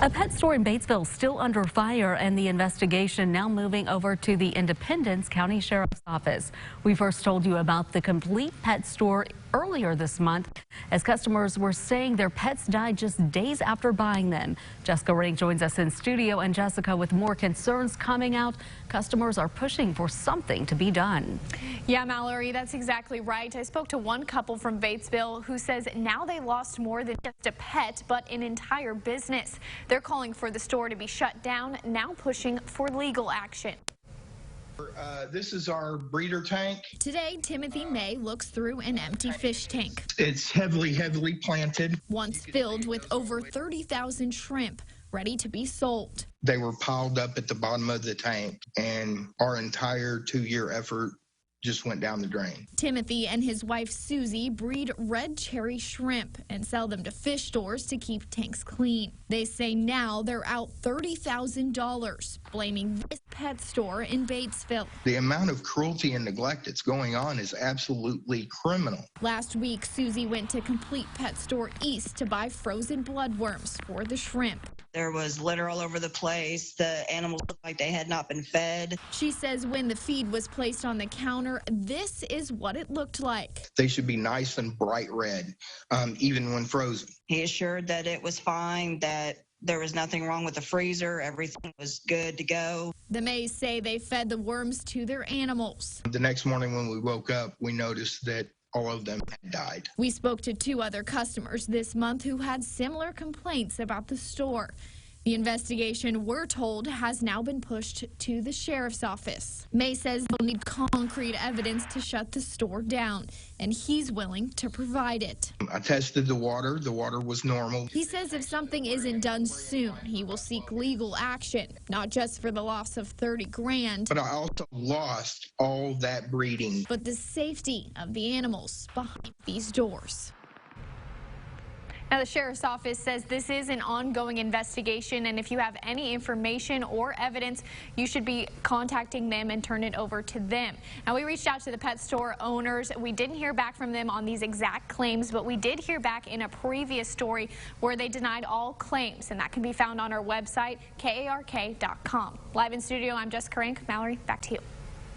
A pet store in Batesville still under fire, and the investigation now moving over to the Independence County Sheriff's Office. We first told you about the Complete Pet store earlier this month, as customers were saying their pets died just days after buying them. Jessica Ring joins us in studio, and Jessica, with more concerns coming out, customers are pushing for something to be done. Yeah, Mallory, that's exactly right. I spoke to one couple from Batesville who says now they lost more than just a pet, but an entire business. They're calling for the store to be shut down, now pushing for legal action. This is our breeder tank. Today, Timothy May looks through an empty fish tank. It's heavily planted. Once filled with over 30,000 shrimp, ready to be sold. They were piled up at the bottom of the tank, and our entire 2-year effort just went down the drain. Timothy and his wife Susie breed red cherry shrimp and sell them to fish stores to keep tanks clean. They say now they're out $30,000, blaming this pet store in Batesville. The amount of cruelty and neglect that's going on is absolutely criminal. Last week, Susie went to Complete Pet Store East to buy frozen bloodworms for the shrimp. There was litter all over the place. The animals looked like they had not been fed. She says when the feed was placed on the counter, this is what it looked like. They should be nice and bright red, even when frozen. He assured that it was fine, that there was nothing wrong with the freezer. Everything was good to go. The Mays say they fed the worms to their animals. The next morning when we woke up, we noticed that all of them had died. We spoke to 2 other customers this month who had similar complaints about the store. The investigation, we're told, has now been pushed to the sheriff's office. May says they'll need concrete evidence to shut the store down, and he's willing to provide it. I tested the water. The water was normal. He says if something isn't done soon, he will seek legal action, not just for the loss of 30 grand, But I also lost all that breeding. but the safety of the animals behind these doors. Now, the sheriff's office says this is an ongoing investigation, and if you have any information or evidence, you should be contacting them and turn it over to them. Now, we reached out to the pet store owners. We didn't hear back from them on these exact claims, but we did hear back in a previous story where they denied all claims, and that can be found on our website, KARK.com. Live in studio, I'm Jessica Rank. Mallory, back to you.